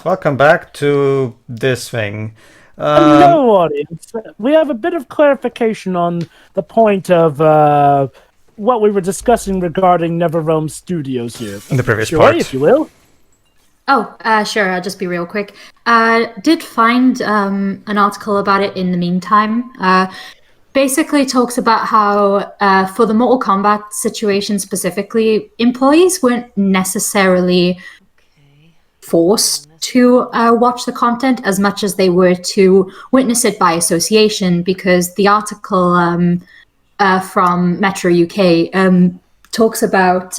Welcome back to this thing. Um, Hello, audience. We have a bit of clarification on the point of what we were discussing regarding NetherRealm Studios here. in the previous Joy, if part. you will. Oh, sure. I'll just be real quick. Did find an article about it in the meantime. Basically talks about how for the Mortal Kombat situation specifically, employees weren't necessarily forced to watch the content as much as they were to witness it by association, because the article from Metro UK talks about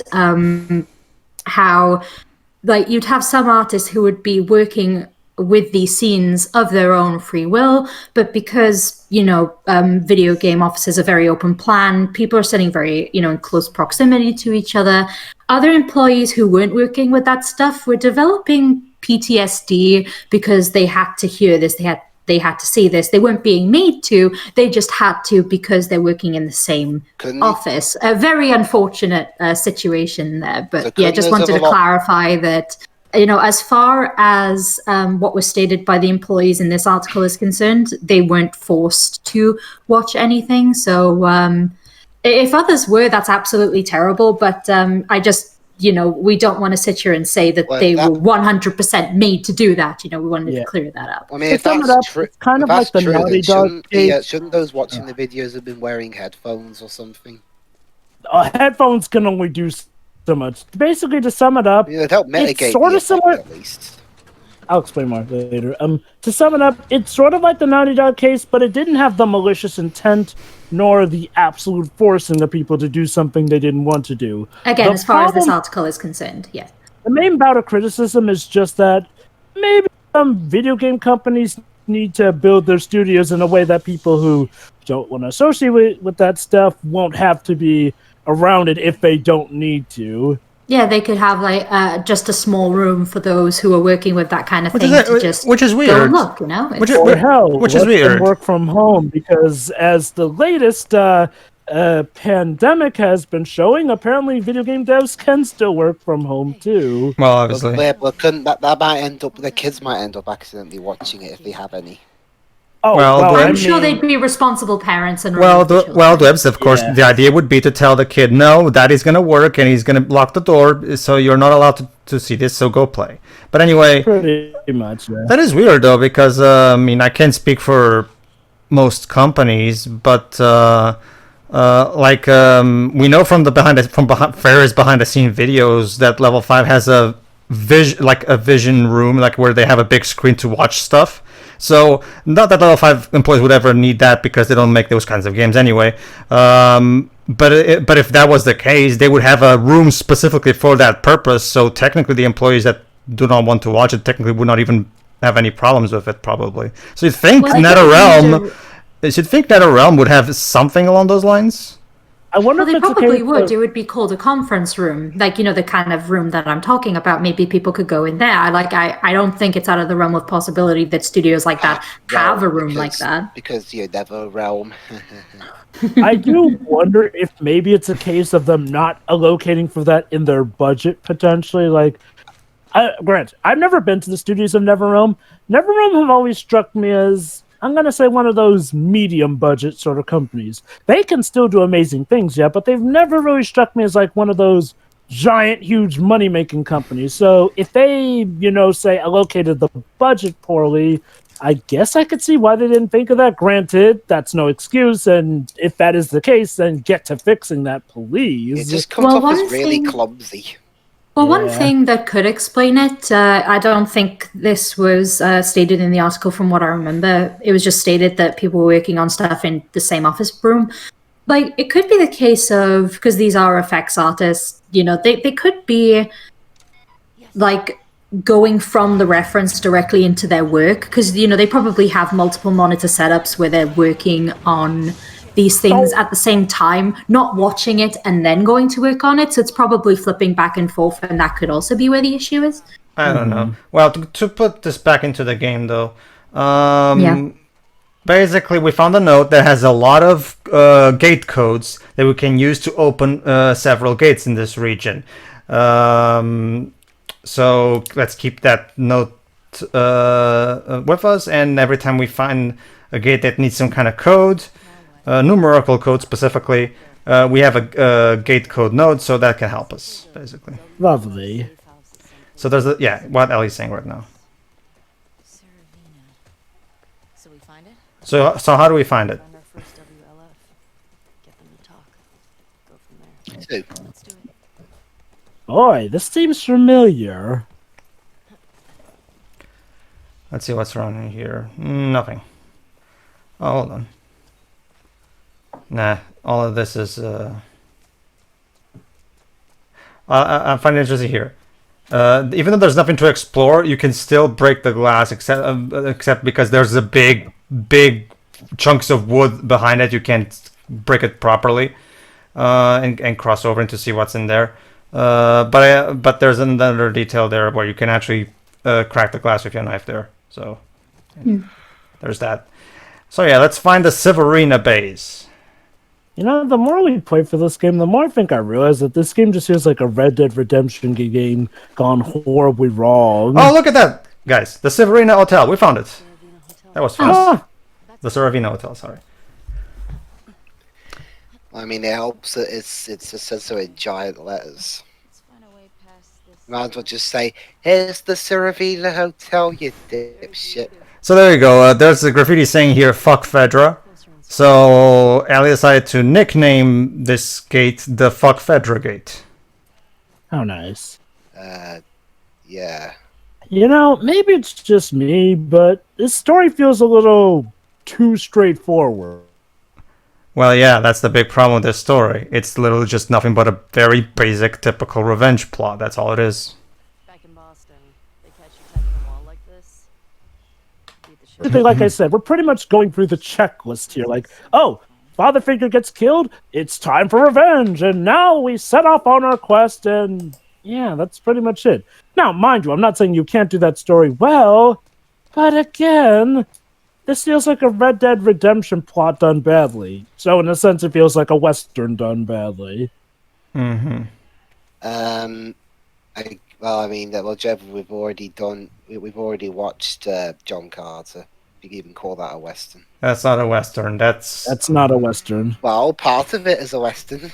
how you'd have some artists who would be working with these scenes of their own free will, but because video game offices are very open plan, people are sitting very in close proximity to each other. Other employees who weren't working with that stuff were developing PTSD because they had to hear this, they had to see this. They weren't being made to, they just had to because they're working in the same office. A very unfortunate situation there. But yeah, just wanted to clarify that, as far as what was stated by the employees in this article is concerned, they weren't forced to watch anything. So if others were, that's absolutely terrible. But I just, we don't want to sit here and say that they were 100% made to do that. We wanted to clear that up. I mean, if that's true, kind of like the Naughty Dog case. Shouldn't those watching the videos have been wearing headphones or something? Headphones can only do so much. Basically, to sum it up, It'd help mitigate it's sort of similar. At least. I'll explain more later. To sum it up, it's sort of like the Naughty Dog case, but it didn't have the malicious intent nor the absolute forcing of people to do something they didn't want to do. Again, as far as this article is concerned, yes. The main bout of criticism is just that maybe some video game companies need to build their studios in a way that people who don't want to associate with that stuff won't have to be around it if they don't need to. Yeah, they could have just a small room for those who are working with that kind of thing Which is weird. Go and look, Which is weird. Work from home, because as the latest pandemic has been showing, apparently video game devs can still work from home too. Well, obviously. But couldn't that might end up, the kids might end up accidentally watching it if they have any. Oh, I'm sure they'd be responsible parents and Dwebs, of course, the idea would be to tell the kid, no, daddy's gonna work and he's gonna lock the door, so you're not allowed to see this, so go play. But anyway, pretty much. Yeah. That is weird though, because I can't speak for most companies, but we know from Ferris behind the scene videos that Level 5 has a vision room, where they have a big screen to watch stuff. So, not that Level 5 employees would ever need that because they don't make those kinds of games anyway. But if that was the case, they would have a room specifically for that purpose. So, technically, the employees that do not want to watch it technically would not even have any problems with it, probably. So, you'd think NetherRealm would have something along those lines? I wonder if they it's probably would. It would be called a conference room, the kind of room that I'm talking about. Maybe people could go in there. I don't think it's out of the realm of possibility that studios like that have a room like that. Because you're NetherRealm. I do wonder if maybe it's a case of them not allocating for that in their budget potentially. Grant, I've never been to the studios of NetherRealm. NetherRealm have always struck me as, I'm going to say, one of those medium budget sort of companies. They can still do amazing things, yeah, but they've never really struck me as one of those giant, huge money-making companies. So if they, say allocated the budget poorly, I guess I could see why they didn't think of that. Granted, that's no excuse, and if that is the case, then get to fixing that, please. It just comes off as really clumsy. Well, one thing that could explain it, I don't think this was stated in the article from what I remember. It was just stated that people were working on stuff in the same office room. It could be the case of, because these are effects artists, they could be, going from the reference directly into their work. Because, they probably have multiple monitor setups where they're working on these things at the same time, not watching it and then going to work on it. So it's probably flipping back and forth, and that could also be where the issue is. I don't know. Well, to put this back into the game, though, basically we found a note that has a lot of gate codes that we can use to open several gates in this region. So let's keep that note with us, and every time we find a gate that needs some kind of code, numerical code specifically, we have a gate code node, so that can help us basically. Lovely. So there's what Ellie's saying right now. So we find it? So how do we find it? Find our first WLF. Get them to talk. Go from there. Two. Let's do it. Boy, this seems familiar. Let's see what's wrong in here. Nothing. Oh, hold on. Nah, all of this is. I find it interesting here. Even though there's nothing to explore, you can still break the glass, except because there's a big chunks of wood behind it. You can't break it properly, and cross over to see what's in there. But there's another detail there where you can actually crack the glass with your knife there. So there's that. So yeah, let's find the Severina base. You know, the more we play for this game, the more I think I realize that this game just feels like a Red Dead Redemption game gone horribly wrong. Oh, look at that, guys! The Severina Hotel. We found it. That was fast. Ah, The Severina Hotel. Sorry. I mean, it helps that it says so in giant letters. Let's find a way past this. Might as well just say, "Here's the Saravina Hotel, you dipshit." So there you go. There's a graffiti saying here, "Fuck Fedra." So Ali decided to nickname this gate the Fuck Fedra Gate. how nice. Yeah. You know, maybe it's just me, but this story feels a little too straightforward. Well, yeah, that's the big problem with this story. It's literally just nothing but a very basic, typical revenge plot. That's all it is. Back in Boston, they catch you tapping the wall like this. Beat the shit. Basically, like I said, we're pretty much going through the checklist here. Like, oh, father figure gets killed, it's time for revenge, and now we set off on our quest, and yeah, that's pretty much it. Now, mind you, I'm not saying you can't do that story well, but again, this feels like a Red Dead Redemption plot done badly. So in a sense, it feels like a Western done badly. Mm-hmm. Jeff, we've already watched John Carter. You can even call that a Western. That's not a Western. That's not a Western. Well, part of it is a Western.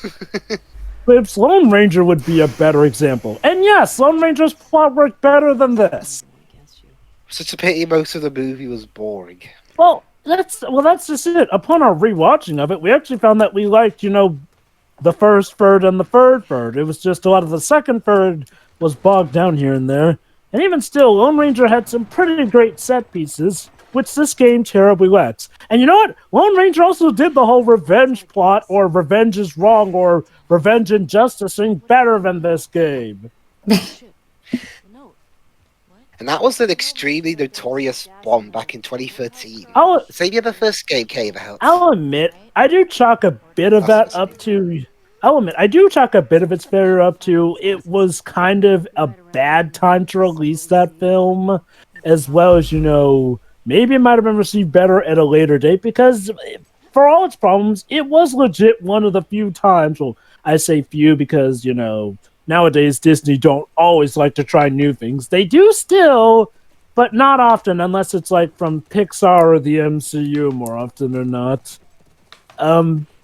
But Lone Ranger would be a better example. And yes, Lone Ranger's plot worked better than this. Against you. Such a pity most of the movie was boring. Well, that's just it. Upon our rewatching of it, we actually found that we liked, the first third and the third. It was just a lot of the second third was bogged down here and there. And even still, Lone Ranger had some pretty great set pieces, which this game terribly lacks. And you know what? Lone Ranger also did the whole revenge plot, or revenge is wrong, or revenge and justice thing better than this game. Shit. The note. What? And that was an extremely notorious bomb back in 2013. I'll Same year the first game came out. I'll admit, I do chalk a bit of that up to. I do chalk a bit of its failure up to it was kind of a bad time to release that film, as well as, maybe it might have been received better at a later date, because for all its problems, it was legit one of the few times, well, I say few because, nowadays Disney don't always like to try new things. They do still, but not often, unless it's like from Pixar or the MCU more often than not.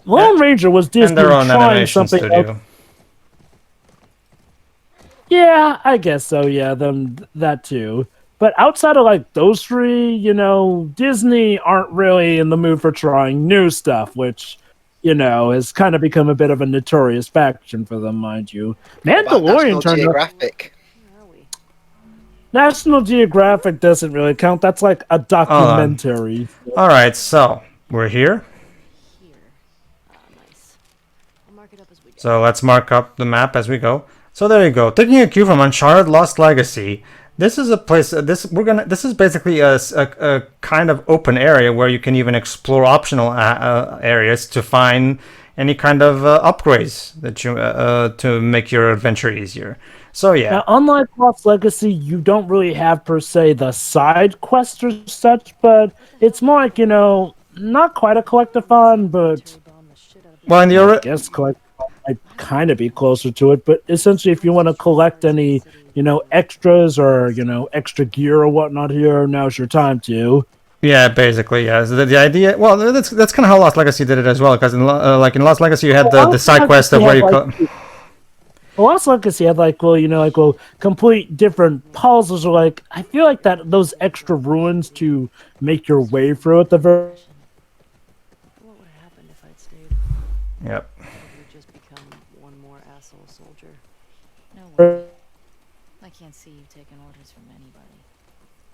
Lone Ranger was Disney And their own trying animation something studio. else. Yeah, I guess so, yeah, that too. But outside of like those three, Disney aren't really in the mood for trying new stuff, which, has kind of become a bit of a notorious faction for them, mind you. Mandalorian National turned out. Geographic. Where are we? National Geographic doesn't really count. That's like a documentary. All right, so we're here. Here. Nice. I'll mark it up as we go. So let's mark up the map as we go. So there you go. Taking a cue from Uncharted Lost Legacy. This is a place. This is basically a kind of open area where you can even explore optional areas to find any kind of upgrades that you to make your adventure easier. So yeah. Now, unlike Lost Legacy, you don't really have per se the side quests or such, but it's more like not quite a collectathon, but Well, in the I guess collect. might kind of be closer to it, but essentially, if you want to collect any, extras or extra gear or whatnot here, now's your time to. Yeah, basically, yeah. So the idea, well, that's kind of how Lost Legacy did it as well, because in Lost Legacy you had the side quest of where you Lost Legacy had complete different puzzles. Or I feel like that those extra ruins to make your way through at the very. What would have happened if I'd stayed? Yep. I would just become one more asshole soldier. No way. I can't see you taking orders from anybody.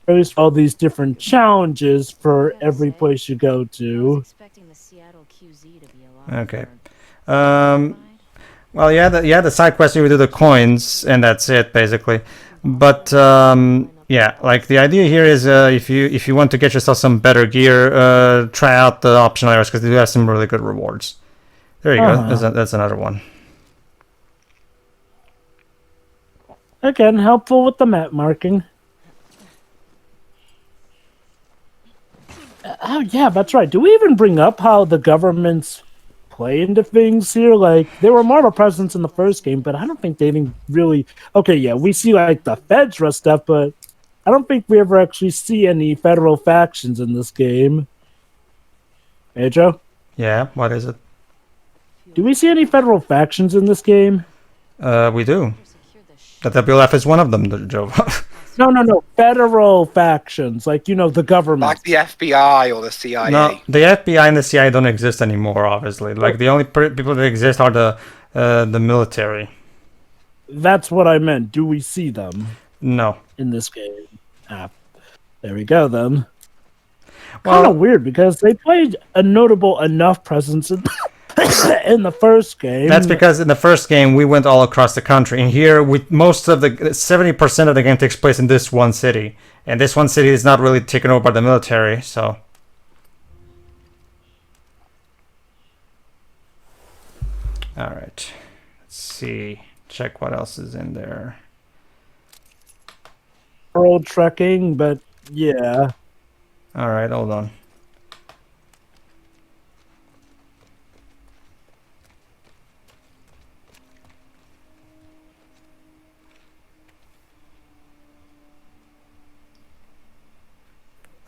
There's all these different challenges for every place you go I was to. expecting the Seattle QZ to be a lot Okay. more Well, yeah, the side quest you would do the coins, and that's it basically. But yeah, like the idea here is if you want to get yourself some better gear, try out the optional areas because they do have some really good rewards. There you go. That's another one. Again, helpful with the map marking. Oh yeah, that's right. Do we even bring up how the government's play into things here? Like, there were model presence in the first game, but I don't think they even really. Okay, yeah, we see the Fedra stuff, but I don't think we ever actually see any federal factions in this game. Pedro? Yeah, what is it? Do we see any federal factions in this game? We do. The WLF is one of them, Joe. No. Federal factions, the government. Like the FBI or the CIA. No, the FBI and the CIA don't exist anymore. Obviously, like the only people that exist are the military. That's what I meant. Do we see them? No. In this game? There we go then. Well, kind of weird because they played a notable enough presence in, in the first game. That's because in the first game we went all across the country, and here most of the 70% of the game takes place in this one city, and this one city is not really taken over by the military. So, all right, let's see. Check what else is in there. World trekking, but yeah. All right, hold on.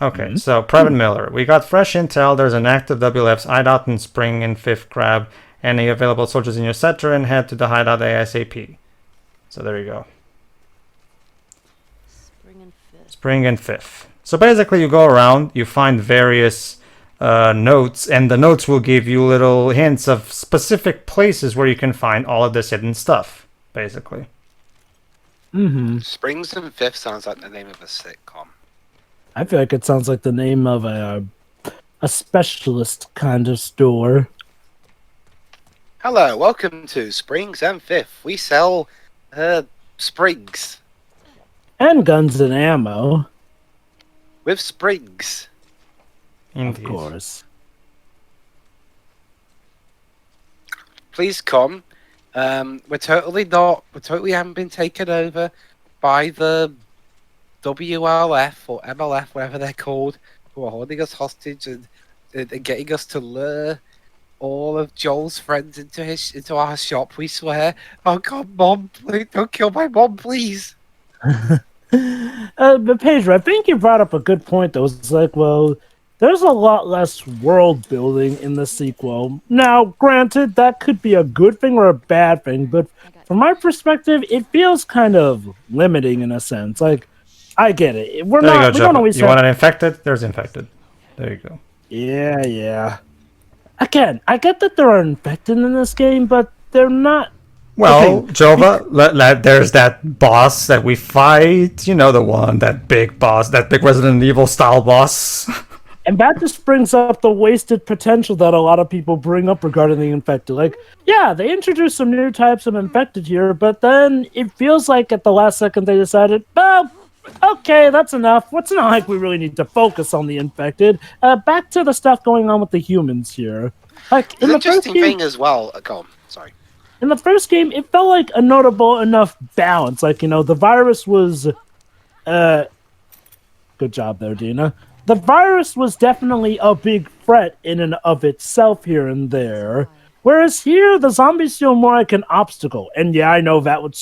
Okay, so Private Miller, we got fresh intel. There's an active WLF's hideout in Spring and Fifth Crab. Any available soldiers in your sector, and head to the hideout ASAP. So there you go. Spring and Fifth. So basically, you go around, you find various notes, and the notes will give you little hints of specific places where you can find all of this hidden stuff. Basically. Springs and Fifth sounds like the name of a sitcom. I feel like it sounds like the name of a specialist kind of store. Hello, welcome to Springs and Fifth. We sell sprigs. And guns and ammo. With sprigs. Indeed. Of course. Please come. We totally haven't been taken over by the WLF or MLF, whatever they're called, who are holding us hostage and getting us to lure all of Joel's friends into our shop. We swear. Oh God, Mom, please don't kill my mom, please. But Pedro, I think you brought up a good point. Though it's like, well, there's a lot less world building in the sequel. Now, granted, that could be a good thing or a bad thing, but from my perspective, it feels kind of limiting in a sense. Like, I get it. We don't always. You want an infected? There's infected. There you go. Yeah. Again, I get that there are infected in this game, but they're not. Well, okay. Jova, there's that boss that we fight. You know the one, that big boss, that big Resident Evil style boss. And that just brings up the wasted potential that a lot of people bring up regarding the infected. Like, yeah, they introduced some new types of infected here, but then it feels like at the last second they decided, well, okay, that's enough. It's not like we really need to focus on the infected. Back to the stuff going on with the humans here. Like, in the first game, thing as well. Go on, sorry. In the first game, it felt like a notable enough balance. Like, the virus was... good job there, Dina. The virus was definitely a big threat in and of itself here and there. Whereas here, the zombies feel more like an obstacle. And yeah, I know that would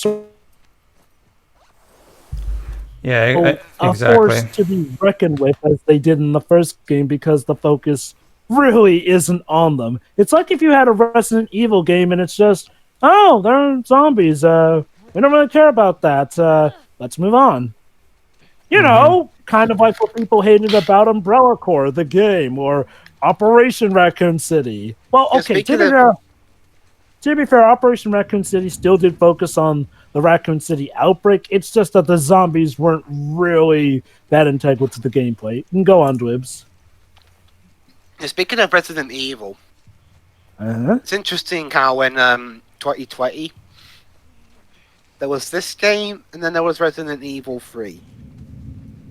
Yeah, a exactly. force to be reckoned with as they did in the first game because the focus really isn't on them. It's like if you had a Resident Evil game and it's just, oh, they're zombies. We don't really care about that. Let's move on. You know, kind of like what people hated about Umbrella Corps, the game, or Operation Raccoon City. Well, Yeah, okay, speaking to be fair, Operation Raccoon City still did focus on the Raccoon City outbreak. It's just that the zombies weren't really that integral to the gameplay. You can go on, Dwibs. Speaking of Resident Evil, it's interesting how in 2020 there was this game and then there was Resident Evil 3.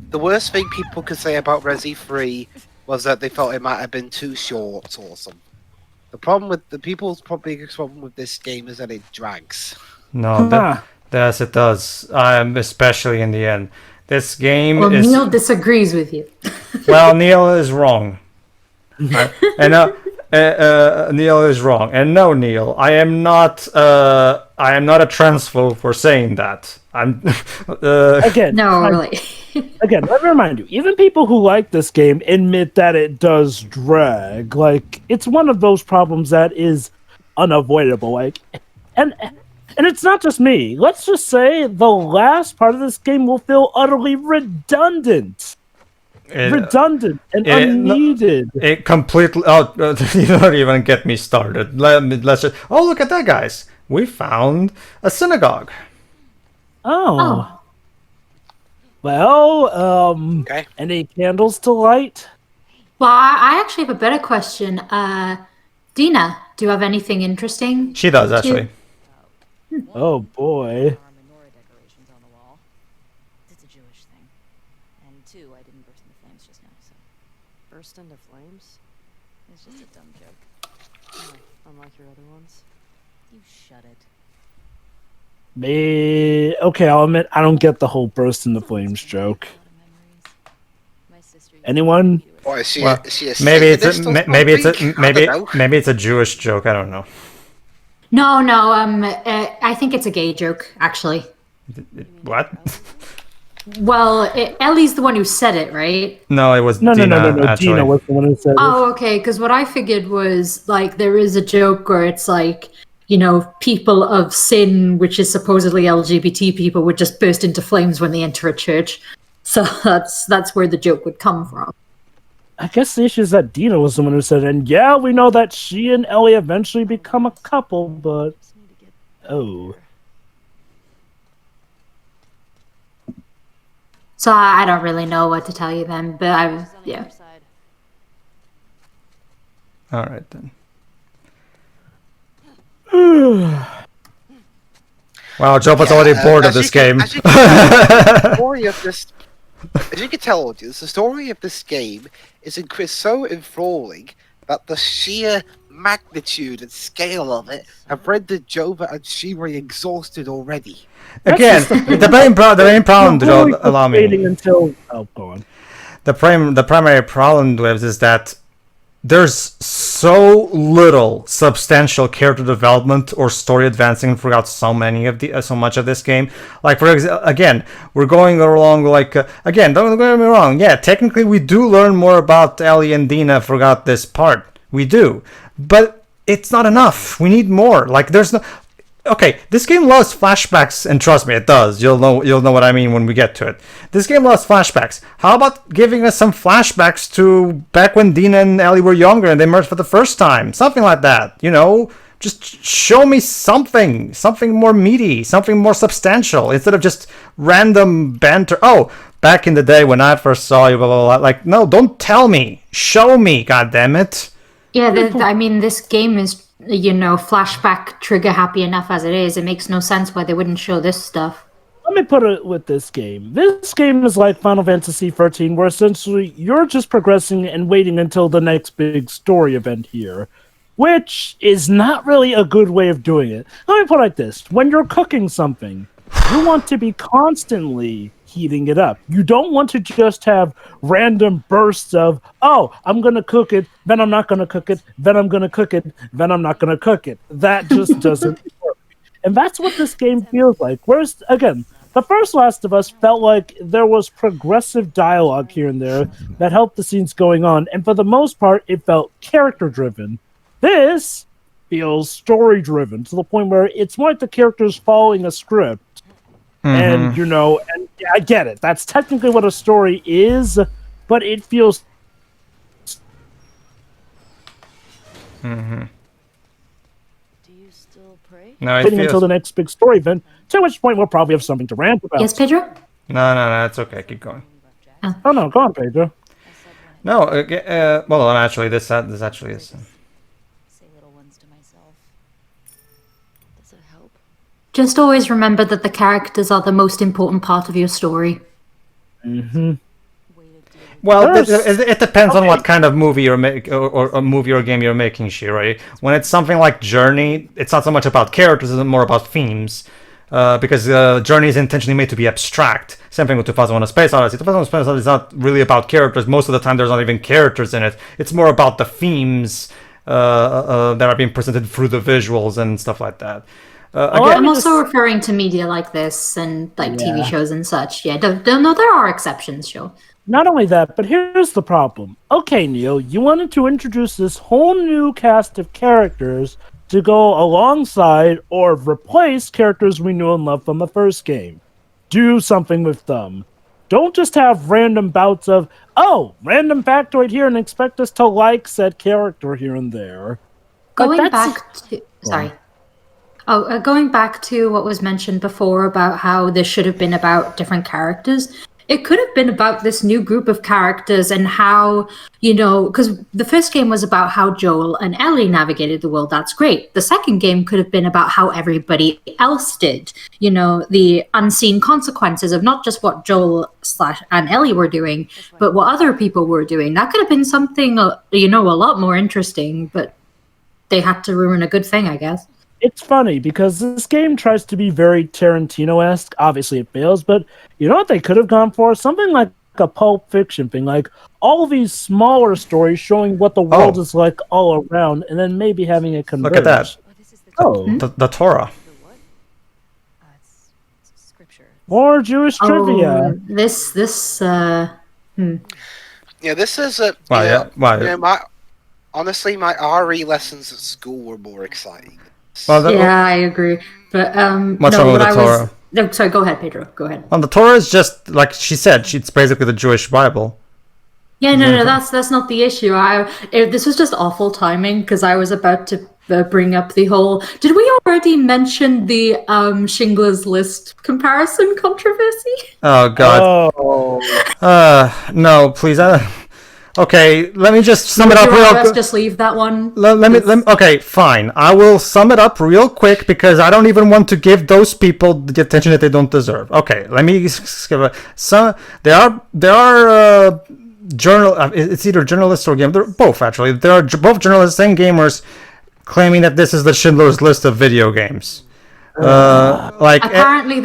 The worst thing people could say about Resi 3 was that they felt it might have been too short or something. The problem with the people's biggest problem with this game is that it drags. No, yes, it does. Especially in the end. This game Well, is. Neil disagrees with you. Well, Neil is wrong. And Neil is wrong. And no, Neil, I am not a transphobe for saying that. I'm Again, No, really. again, let me remind you, even people who like this game admit that it does drag. Like, it's one of those problems that is unavoidable. Like, and it's not just me. Let's just say the last part of this game will feel utterly redundant. Redundant and unneeded. It completely. Oh, you don't even get me started. Let's just. Oh, look at that, guys! We found a synagogue. Oh. Well, Okay. any candles to light? Well, I actually have a better question. Dina, do you have anything interesting? She does actually. Oh boy. Our menorah decorations on the wall. It's a Jewish thing. And two, I didn't burst into flames just now, so Burst into flames? it's just a dumb joke. Oh, unlike your other ones. You shut it. Okay, I'll admit I don't get the whole burst into flames joke. My sister used Anyone? What is she? Well, is she a maybe it's Satanist or maybe it's something? I maybe don't know. maybe it's a Jewish joke. I don't know. No, I think it's a gay joke, actually. What? Well, Ellie's the one who said it, right? No, it was No, Dina. no. Actually. Dina was the one who said it. Oh, okay, because what I figured was, like, there is a joke where it's like, you know, people of sin, which is supposedly LGBT people, would just burst into flames when they enter a church. So that's where the joke would come from. I guess the issue is that Dina was the one who said it. And yeah, we know that she and Ellie eventually become a couple, but... Oh. So I don't really know what to tell you then, but On the yeah. other side. All right then. Wow, Joe was already bored of this game. As you can tell, the story of this, as you can tell, audience, the story of this game is so enthralling that the sheer magnitude and scale of it have rendered Jova and Shimori exhausted already. Again, the main problem, Really Joe, allow me. frustrating Until... Oh, go on. The primary problem with is that there's so little substantial character development or story advancing throughout so much of this game. Like, for again, we're going along like again. Don't get me wrong. Yeah, technically we do learn more about Ellie and Dina throughout this part. We do, but it's not enough. We need more. Like, there's no. Okay, this game loves flashbacks, and trust me, it does. You'll know what I mean when we get to it. This game loves flashbacks. How about giving us some flashbacks to back when Dina and Ellie were younger and they merged for the first time? Something like that, you know? Just show me something more meaty, something more substantial, instead of just random banter. Oh, back in the day when I first saw you, blah, blah, blah. Like, no, don't tell me. Show me, goddammit. Yeah, I mean, this game is, you know, flashback trigger happy enough as it is. It makes no sense why they wouldn't show this stuff. Let me put it with this game. This game is like Final Fantasy XIII, where essentially you're just progressing and waiting until the next big story event here, which is not really a good way of doing it. Let me put it like this. When you're cooking something, you want to be constantly heating it up. You don't want to just have random bursts of, oh, I'm going to cook it, then I'm not going to cook it, then I'm going to cook it, then I'm not going to cook it. That just doesn't work. And that's what this game feels like. Whereas, again, the first Last of Us felt like there was progressive dialogue here and there that helped the scenes going on. And for the most part, it felt character-driven. This feels story-driven to the point where it's more like the characters following a script. And, you know, and yeah, I get it. That's technically what a story is, but it feels... Do you still pray? No, it waiting until feels... the next big story event, to which point we'll probably have something to rant about. Yes, Pedro? No, it's okay. Keep going. Oh, no, go on, Pedro. No, well, actually, this actually is... Say little ones to myself. Does it help? Just always remember that the characters are the most important part of your story. Mm-hmm. Well, it depends on what kind of movie you're or a movie or game you're making, right? When it's something like Journey, it's not so much about characters, it's more about themes. Because Journey is intentionally made to be abstract. Same thing with 2001: A Space Odyssey. 2001: A Space Odyssey is not really about characters. Most of the time, there's not even characters in it. It's more about the themes that are being presented through the visuals and stuff like that. Again, I'm also referring to media like this and like TV shows and such. Yeah, don't know there are exceptions, sure. Not only that, but here's the problem. Okay, Neil, you wanted to introduce this whole new cast of characters to go alongside or replace characters we knew and loved from the first game. Do something with them. Don't just have random bouts of, oh, random factoid here and expect us to like said character here and there. Going back to what was mentioned before about how this should have been about different characters. It could have been about this new group of characters and how, you know, because the first game was about how Joel and Ellie navigated the world. That's great. The second game could have been about how everybody else did. You know, the unseen consequences of not just what Joel and Ellie were doing, but what other people were doing. That could have been something, you know, a lot more interesting, but they had to ruin a good thing, I guess. It's funny because this game tries to be very Tarantino-esque. Obviously, it fails, but you know what they could have gone for? Something like a Pulp Fiction thing, like all these smaller stories showing what the world is like all around, and then maybe having a converge. Look at that. The Torah. It's scripture. More Jewish trivia. Yeah, this is a. Honestly, my RE lessons at school were more exciting. Well, I agree. But what's wrong with the Torah? No, sorry, go ahead, Pedro. Go ahead. Well, the Torah is just like she said. It's basically the Jewish Bible. Yeah, no, that's not the issue. This was just awful timing because I was about to bring up the whole. Did we already mention the Schindler's List comparison controversy? Oh God. No, please. Okay, let me just sum it up real quick. Just leave that one. Let me. Okay, fine. I will sum it up real quick because I don't even want to give those people the attention that they don't deserve. Okay, let me skip it. There are it's either journalists or gamers. They're both actually. There are both journalists and gamers claiming that this is the Schindler's List of video games. Apparently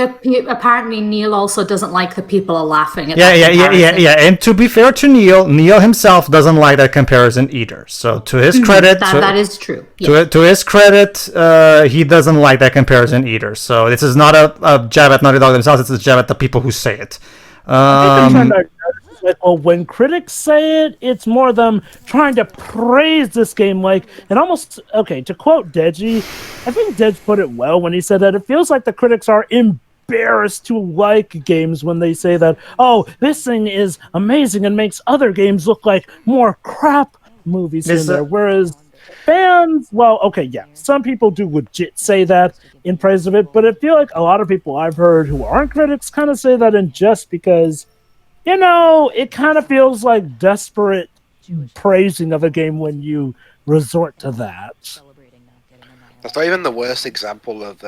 Neil also doesn't like that people are laughing at that comparison. And to be fair to Neil himself doesn't like that comparison either. So to his credit, that is true. To his credit, he doesn't like that comparison either. So this is not a jab at Naughty Dog themselves. It's a jab at the people who say it. Well, when critics say it, it's more them trying to praise this game, and almost, to quote Deji, I think Dej put it well when he said that it feels like the critics are embarrassed to like games when they say that, oh, this thing is amazing and makes other games look like more crap movies in there, whereas fans, some people do legit say that in praise of it, but I feel like a lot of people I've heard who aren't critics kind of say that in jest because you know, it kind of feels like desperate praising of a game when you resort to that. That's not even the worst example of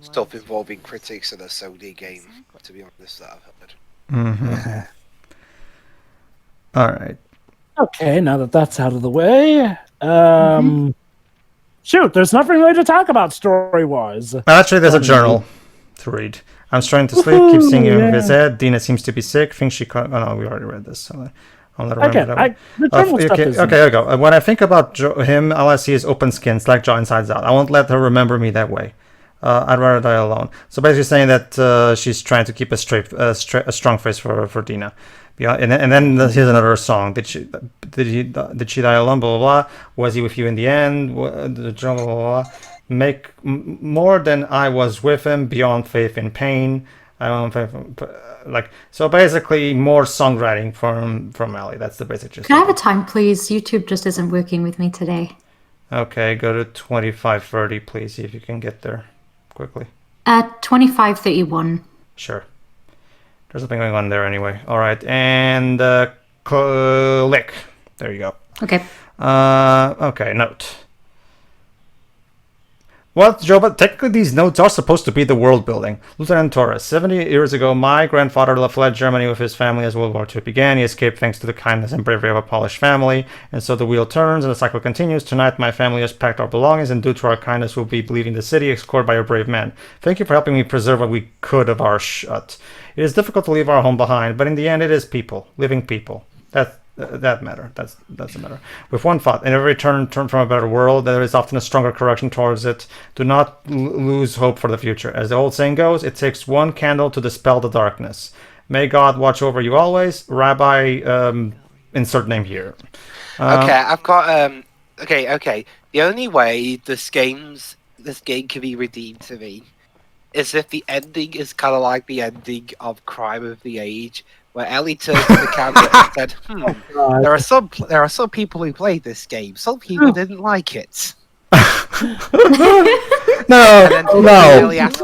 stuff involving critics in a Sony game, to be honest, that I've heard. Mm-hmm. All right. Okay, now that that's out of the way, shoot, there's nothing really to talk about story-wise. Actually, there's a journal to read. I'm starting to sleep. Keep seeing him yeah. in his head. Dina seems to be sick. Thinks she can't. Oh no, we already read this. So I'll let her remember that one. The general stuff Okay, is here we go. When I think about him, all I see is open skin, slack jaw, insides out. I won't let her remember me that way. I'd rather die alone. So basically saying that she's trying to keep a strong face for Dina. And then here's another song. Did she die alone? Blah blah blah. Was he with you in the end? Blah blah blah. Make more than I was with him. Beyond faith in pain. I don't like. So basically, more songwriting from Ellie. That's the basic gist. Can I have a time, please? YouTube just isn't working with me today. Okay, go to 25:30, please. See if you can get there quickly. At 25:31. Sure. There's something going on there anyway. All right, and click. There you go. Okay. Okay, note. Well, Joe, but technically these notes are supposed to be the world building. Lieutenant Torres, 70 years ago, my grandfather fled Germany with his family as World War II began. He escaped thanks to the kindness and bravery of a Polish family. And so the wheel turns and the cycle continues. Tonight, my family has packed our belongings, and due to our kindness, we'll be leaving the city, escorted by your brave men. Thank you for helping me preserve what we could of our shut. It is difficult to leave our home behind, but in the end, it is people, living people. That matter. That's the matter. With one thought, in every turn from a better world, there is often a stronger correction towards it. Do not lose hope for the future. As the old saying goes, it takes one candle to dispel the darkness. May God watch over you always. Rabbi, insert name here. Okay, I've got okay. The only way this game can be redeemed to me is if the ending is kind of like the ending of Crime of the Age, where Ellie turned to the camera and said, there are some people who played this game. Some people didn't like it. No.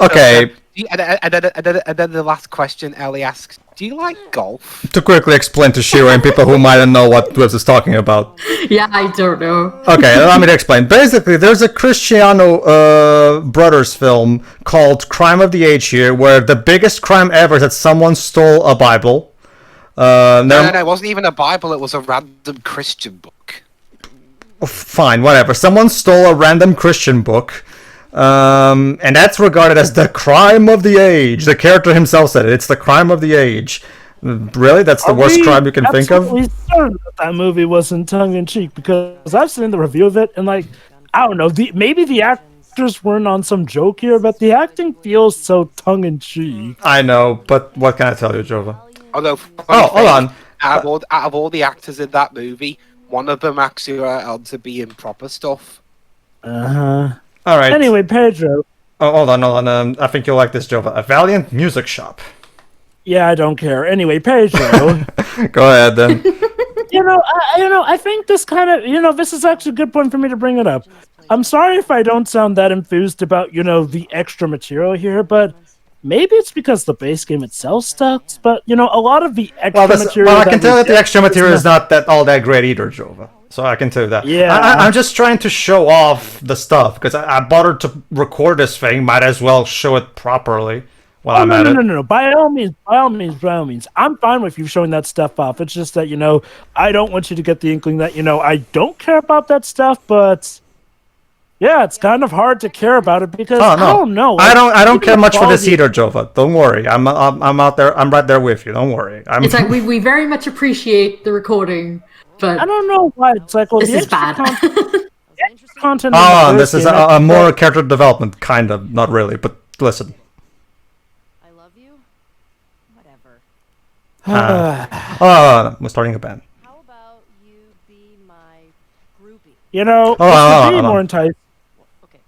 Okay. And then the last question Ellie asks, do you like golf? To quickly explain to Shiro and people who might not know what Dwibs is talking about. Yeah, I don't know. Okay, allow me to explain. Basically, there's a Cristiano Brothers film called Crime of the Age here, where the biggest crime ever is that someone stole a Bible. No, it wasn't even a Bible, it was a random Christian book. Fine, whatever. Someone stole a random Christian book, and that's regarded as the crime of the age. The character himself said it. It's the crime of the age. Really? That's the worst crime you can think of? I'm certain that movie wasn't tongue-in-cheek, because I've seen the review of it, and, like, I don't know, maybe the actors weren't on some joke here, but the acting feels so tongue-in-cheek. I know, but what can I tell you, Jova? Although, hold on. Out of all the actors in that movie, one of them actually went on to be in proper stuff. All right. Anyway, Pedro. Oh, hold on. I think you'll like this, Jova. A Valiant Music Shop. Yeah, I don't care. Anyway, Pedro. Go ahead, then. I think this kind of, this is actually a good point for me to bring it up. I'm sorry if I don't sound that enthused about, the extra material here, but maybe it's because the base game itself sucks, but, a lot of the extra material... Well, I can tell that the extra material is not all that great either, Jova. So I can tell you that. Yeah. I'm just trying to show off the stuff, because I bothered to record this thing. Might as well show it properly while I'm at it. No. By all means. I'm fine with you showing that stuff off. It's just that, I don't want you to get the inkling that, I don't care about that stuff, but... Yeah, it's kind of hard to care about it because I don't know. I don't care much for this either, Jova. Don't worry. I'm out there. I'm right there with you. Don't worry. It's like we very much appreciate the recording, but I don't know why it's like this is bad. Content. This is a more character development, kind of. Not really, but listen. I love you. Whatever. We're starting a band. How about you be my groupie? Be more enticing. Okay.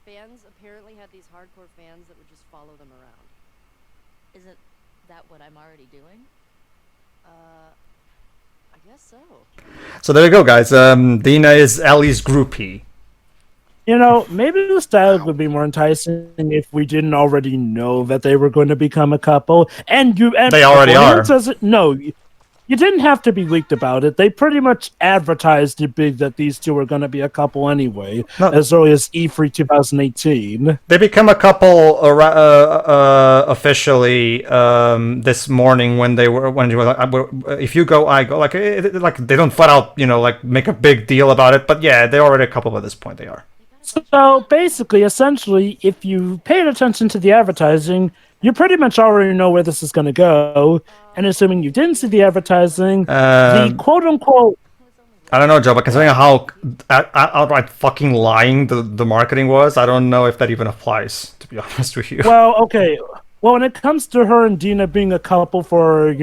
Fans apparently had these hardcore fans that would just follow them around. Isn't that what I'm already doing? I guess so. So there you go, guys. Dina is Ellie's groupie. Maybe the style would be more enticing if we didn't already know that they were going to become a couple. And they already are. No, you didn't have to be leaked about it. They pretty much advertised it big that these two were going to be a couple anyway, as early as E3 2018. They become a couple officially this morning when they were if you go, I go. Like they don't flat out make a big deal about it. But yeah, they're already a couple at this point. They are. So basically, essentially, if you paid attention to the advertising, you pretty much already know where this is going to go. And assuming you didn't see the advertising, the quote-unquote... I don't know, Joe, but considering how outright fucking lying the marketing was, I don't know if that even applies, to be honest with you. Well, okay. Well, when it comes to her and Dina being a couple for,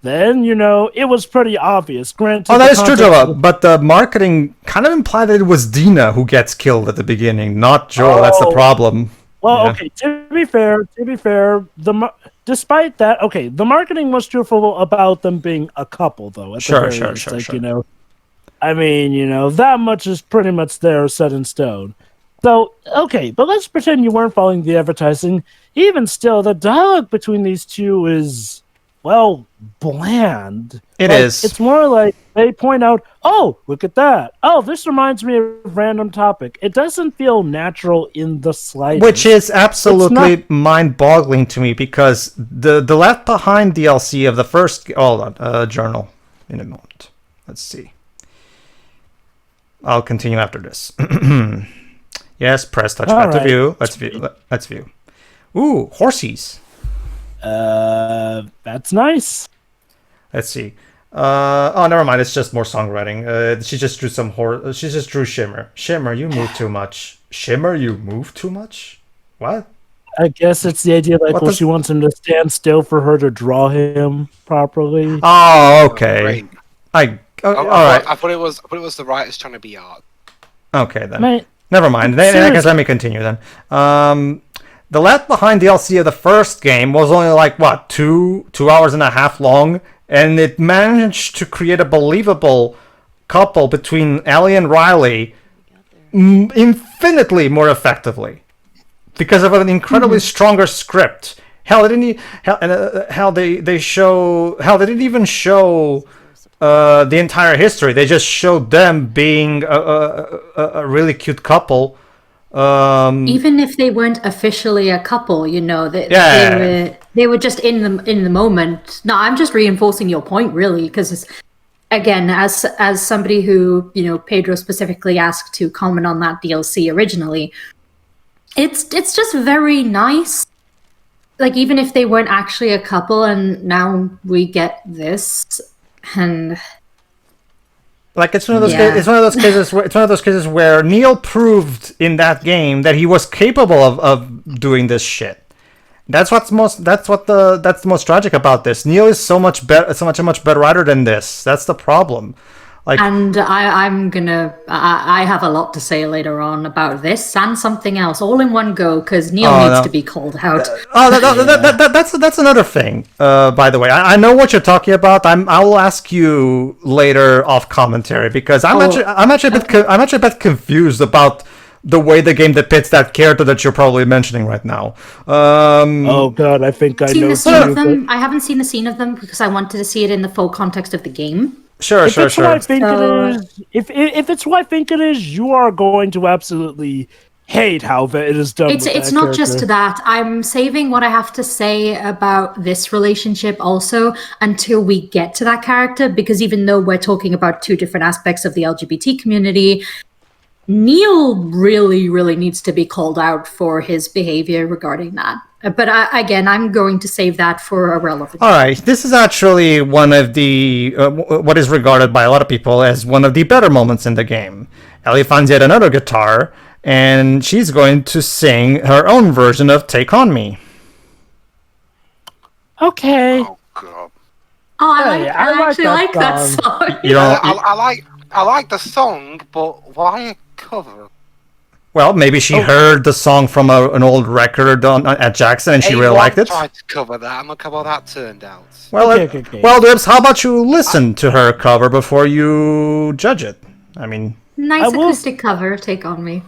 then, it was pretty obvious. Granted, Oh, that is true, Joe, but the marketing kind of implied that it was Dina who gets killed at the beginning, not Joel. That's the problem. Well, Yeah. okay, to be fair, despite that, okay, the marketing was truthful about them being a couple, though. At the Sure, very sure, least. sure, Like, sure. I mean, that much is pretty much there, set in stone. So, okay, but let's pretend you weren't following the advertising. Even still, the dialogue between these two is, well, bland. It is. It's more like they point out, oh, look at that. Oh, this reminds me of a random topic. It doesn't feel natural in the slightest. Which is absolutely mind-boggling to me, because the Left Behind DLC of the first... Hold on, journal in a moment. Let's see. I'll continue after this. Yes, press touchpad to view. Let's view. Ooh, horsies. That's nice. Let's see. Oh, never mind. It's just more songwriting. She just drew she just drew Shimmer. Shimmer, you move too much. Shimmer, you move too much. What? I guess it's the idea, like, she wants him to stand still for her to draw him properly. Oh, okay. All right. I thought it was the writers trying to be art. Okay then. Never mind. I guess let me continue then. The Left Behind DLC of the first game was only like what 2 hours and a half long, and it managed to create a believable couple between Ellie and Riley infinitely more effectively because of an incredibly stronger script. Hell, they didn't even show the entire history. They just showed them being a really cute couple. Even if they weren't officially a couple, they were just in the moment. No, I'm just reinforcing your point, really, because again, as somebody who Pedro specifically asked to comment on that DLC originally, it's just very nice. Like, even if they weren't actually a couple, and now we get this. And like it's one of those it's one of those cases where Neil proved in that game that he was capable of doing this shit. That's the most tragic about this. Neil is a much better writer than this. That's the problem. And I have a lot to say later on about this and something else, all in one go, because Neil needs to be called out. That's another thing. By the way, I know what you're talking about. I will ask you later off commentary, because I'm actually a bit confused about the way the game depicts that character that you're probably mentioning right now. Oh god, I think I know. I haven't seen the scene of them because I wanted to see it in the full context of the game. Sure. If it's what I think it is, you are going to absolutely hate how it is done. It's not just that. I'm saving what I have to say about this relationship also until we get to that character, because even though we're talking about two different aspects of the LGBT community, Neil really, really needs to be called out for his behavior regarding that. But again, I'm going to save that for a relevant. All right, this is actually one of the what is regarded by a lot of people as one of the better moments in the game. Ellie finds yet another guitar, and she's going to sing her own version of "Take on Me." Okay. Oh god. Oh, I actually like that song. I like the song, but why a cover? Well, maybe she heard the song from an old record at Jackson, and she really liked it. I tried to cover that, and look how that turned out. Well, okay. Well, Dibs, how about you listen to her cover before you judge it? I mean, nice acoustic cover. Take on Me.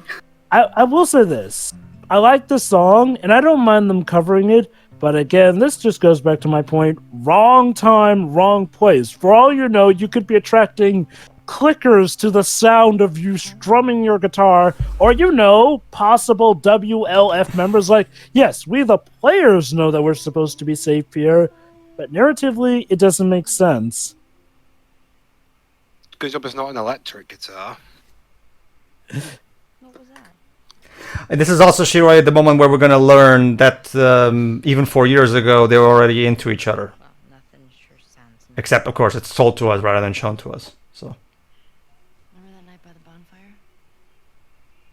I will say this: I like the song, and I don't mind them covering it. But again, this just goes back to my point: wrong time, wrong place. For all you know, you could be attracting clickers to the sound of you strumming your guitar, or possible WLF members like, yes, we the players know that we're supposed to be safe here, but narratively it doesn't make sense. Good job it's not an electric guitar. What was that? And this is also, Shiroi, the moment where we're going to learn that even 4 years ago, they were already into each other. Well, nothing sure sounds nice. Except, of course, it's told to us rather than shown to us. So, Remember that night by the bonfire?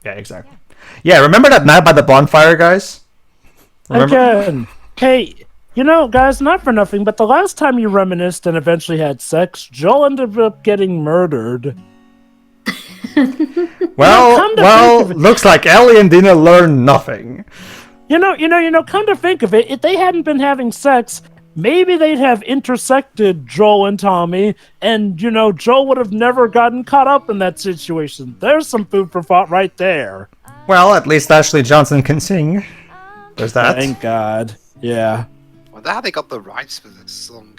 yeah, exactly. Yeah, remember that night by the bonfire, guys? Remember? Again, hey, guys, not for nothing, but the last time you reminisced and eventually had sex, Joel ended up getting murdered. Well, looks like Ellie and Dina learned nothing. Come to think of it, if they hadn't been having sex, maybe they'd have intersected Joel and Tommy, and, Joel would have never gotten caught up in that situation. There's some food for thought right there. Well, at least Ashley Johnson can sing. There's that. Thank God. Yeah. Wonder how they got the rights for this song.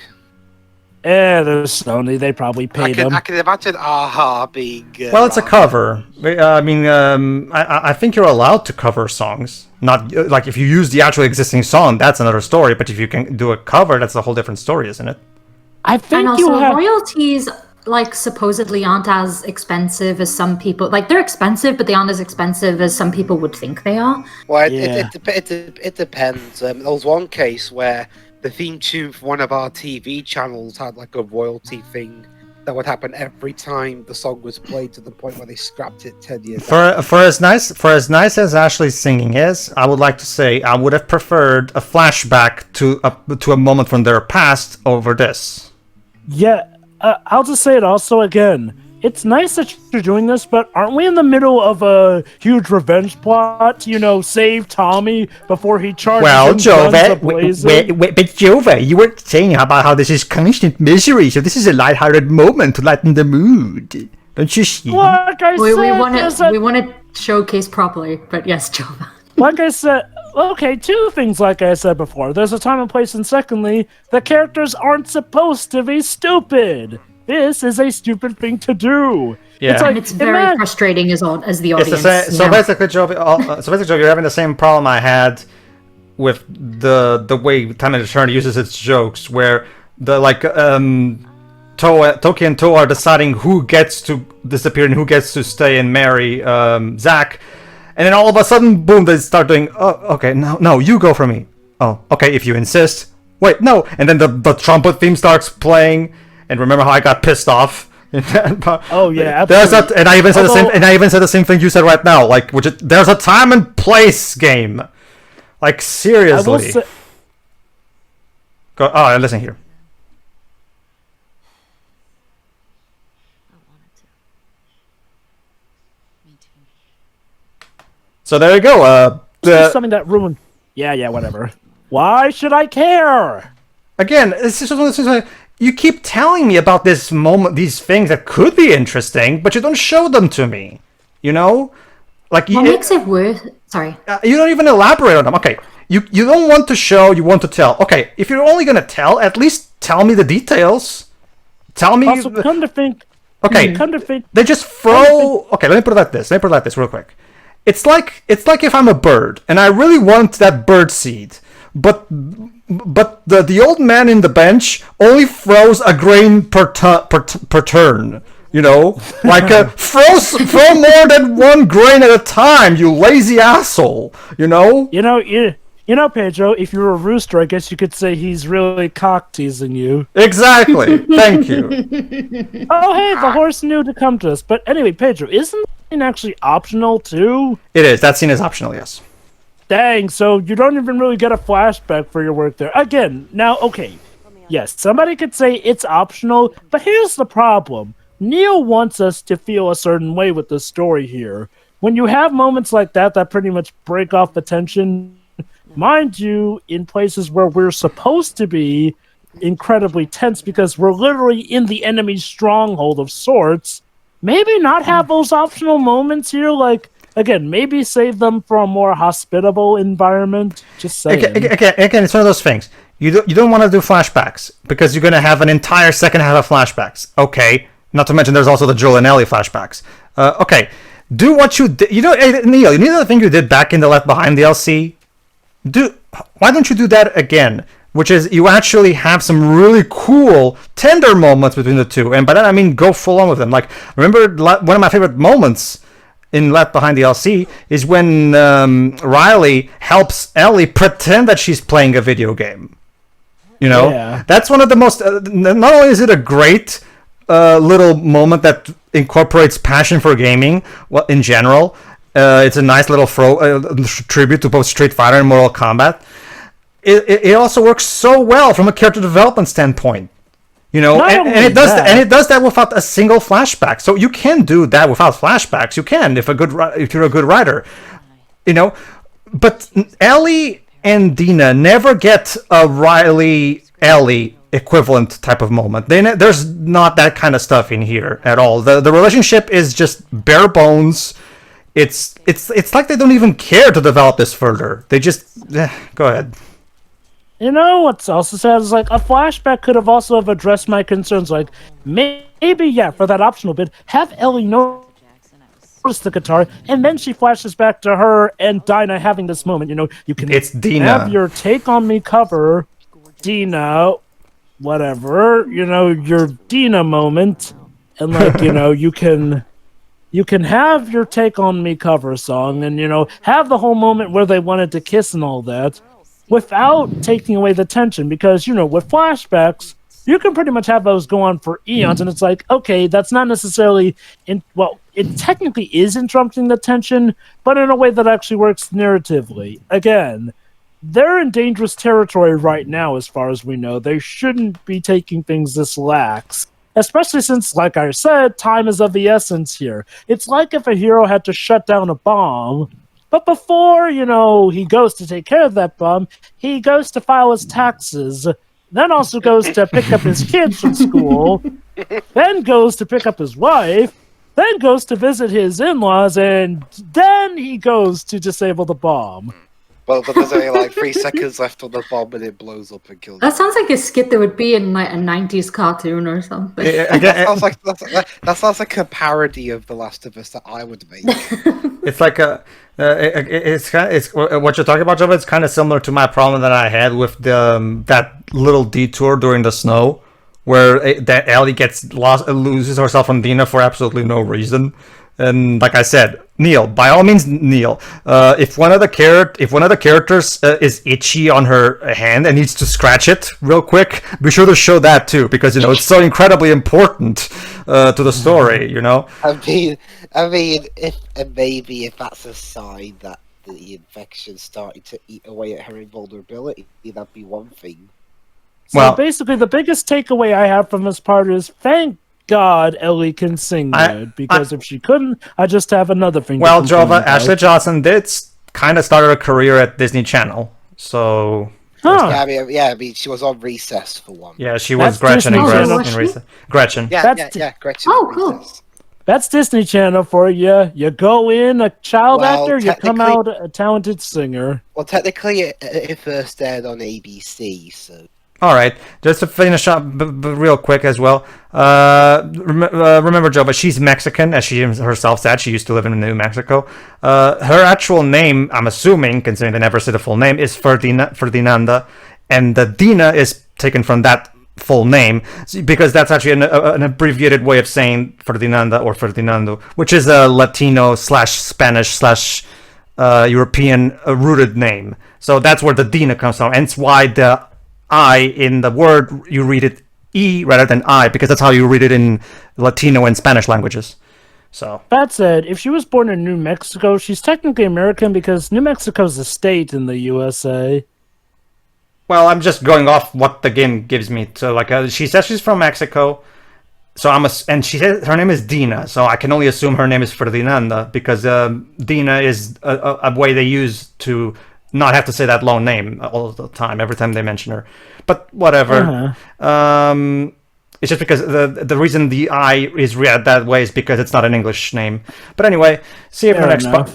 There's Sony. They probably paid them. I can imagine Aha being. Well, it's a cover. I think you're allowed to cover songs. Not like if you use the actual existing song, that's another story. But if you can do a cover, that's a whole different story, isn't it? I think and also, royalties supposedly aren't as expensive as some people. Like, they're expensive, but they aren't as expensive as some people would think they are. Well, it depends. There was one case where the theme tune for one of our TV channels had like a royalty thing that would happen every time the song was played, to the point where they scrapped it 10 years. For as nice as Ashley's singing is, I would like to say I would have preferred a flashback to a moment from their past over this. Yeah, I'll just say it also again. It's nice that you're doing this, but aren't we in the middle of a huge revenge plot to, save Tommy before he charges Well, Jove, but Jove, you were saying about how this is constant misery, so this is a lighthearted moment to lighten the mood. Don't you see? Like I said, we want to showcase properly, but yes, Jove. Like I said, okay, two things like I said before. There's a time and place, and secondly, the characters aren't supposed to be stupid. This is a stupid thing to do. Yeah, and it's very frustrating as the audience. So basically, Joe, you're having the same problem I had with the way Time and Eternity uses its jokes, where Toki and Toa are deciding who gets to disappear and who gets to stay and marry Zack, and then all of a sudden, boom, they start doing, oh, okay, no, you go for me. Oh, okay, if you insist. Wait, no, and then the trumpet theme starts playing. And remember how I got pissed off? Oh yeah, absolutely. And I even said the same thing you said right now. Like, there's a time and place game. Like, seriously. Listen here. I wanted to. Me too. So there you go. Something that ruined. Yeah, whatever. Why should I care? Again, it's just one of those things like, you keep telling me about this moment, these things that could be interesting, but you don't show them to me. Like what makes it worse? Sorry, you don't even elaborate on them. Okay, you don't want to show, you want to tell. Okay, if you're only gonna tell, at least tell me the details. Tell me. Also, come to think. They just throw. Okay, let me put it like this. Real quick. It's like if I'm a bird and I really want that bird seed, but the old man in the bench only throws a grain per turn. Like throw more than one grain at a time, you lazy asshole. Pedro, if you were a rooster, I guess you could say he's really cock teasing you. Exactly. Thank you. Oh, hey, the horse knew to come to us. But anyway, Pedro, isn't that scene actually optional too? It is. That scene is optional, yes. Dang, so you don't even really get a flashback for your work there. Again, now, okay. Yes, somebody could say it's optional, but here's the problem. Neil wants us to feel a certain way with the story here. When you have moments like that pretty much break off the tension, mind you, in places where we're supposed to be incredibly tense because we're literally in the enemy's stronghold of sorts, maybe not have those optional moments here, like, again, maybe save them for a more hospitable environment. Just saying. Again, it's one of those things. You don't want to do flashbacks because you're going to have an entire second half of flashbacks. Okay. Not to mention there's also the Joel and Ellie flashbacks. Okay. Do what you did. Neil, you know the thing you did back in the Left Behind DLC? Why don't you do that again? Which is you actually have some really cool, tender moments between the two. And by that I mean go full on with them. Like, remember one of my favorite moments in Left Behind DLC is when Riley helps Ellie pretend that she's playing a video game. You know, that's one of the most. Not only is it a great little moment that incorporates passion for gaming, in general, it's a nice little tribute to both Street Fighter and Mortal Kombat. It also works so well from a character development standpoint. You know, and it does that without a single flashback. So you can do that without flashbacks. You can if you're a good writer. You know, but Ellie and Dina never get a Riley Ellie equivalent type of moment. There's not that kind of stuff in here at all. The relationship is just bare bones. It's like they don't even care to develop this further. They just go ahead. You know what's also sad is like a flashback could have also have addressed my concerns. Like maybe for that optional bit, have Ellie notice the guitar, and then she flashes back to her and Dinah having this moment. You know, you can have your Take on Me cover, Dina, whatever. You know, your Dina moment, and like you can have your Take on Me cover song, and have the whole moment where they wanted to kiss and all that, without taking away the tension. Because with flashbacks, you can pretty much have those go on for eons, and it's like, okay, that's not necessarily it technically is interrupting the tension, but in a way that actually works narratively. Again, they're in dangerous territory right now, as far as we know. They shouldn't be taking things this lax, especially since, like I said, time is of the essence here. It's like if a hero had to shut down a bomb, but before, he goes to take care of that bomb, he goes to file his taxes, then also goes to pick up his kids from school, then goes to pick up his wife, then goes to visit his in-laws, and then he goes to disable the bomb. Well, but there's only like 3 seconds left on the bomb and it blows up and kills. That sounds like a skit that would be in like a 90s cartoon or something. That sounds like a parody of The Last of Us that I would make. It's like it's what you're talking about, Java. It's kind of similar to my problem that I had with that little detour during the snow, where that Ellie loses herself on Dina for absolutely no reason. And like I said, Neil, by all means, Neil. If one of the characters is itchy on her hand and needs to scratch it real quick, be sure to show that too, because it's so incredibly important to the story. I mean, if that's a sign that the infection's starting to eat away at her invulnerability, that'd be one thing. So basically, the biggest takeaway I have from this part is thank God Ellie can sing good, because if she couldn't, I just have another thing. Well, Jova, Ashley Johnson did kind of start her career at Disney Channel, so. I mean, she was on Recess for one. Yeah, she was Gretchen in Recess. Gretchen. Yeah, Gretchen. Oh, cool. That's Disney Channel for you. You go in a child actor, you come out a talented singer. Well, technically, it first aired on ABC, so. All right, just to finish up real quick as well. Remember, Joe, but she's Mexican, as she herself said. She used to live in New Mexico. Her actual name, I'm assuming, considering they never said the full name, is Ferdinanda, and the Dina is taken from that full name, because that's actually an abbreviated way of saying Ferdinanda or Ferdinando, which is a Latino / Spanish / European rooted name. So that's where the Dina comes from, and it's why the I in the word, you read it E rather than I, because that's how you read it in Latino and Spanish languages. So that said, if she was born in New Mexico, she's technically American, because New Mexico's a state in the USA. Well, I'm just going off what the game gives me. So, she says she's from Mexico, so and she says her name is Dina, so I can only assume her name is Ferdinanda, because Dina is a way they use to not have to say that long name all the time, every time they mention her. But whatever. It's just because the reason the I is read that way is because it's not an English name. But anyway, see you for the next part.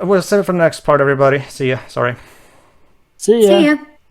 We'll save it for the next part, everybody. See ya. Sorry. See ya.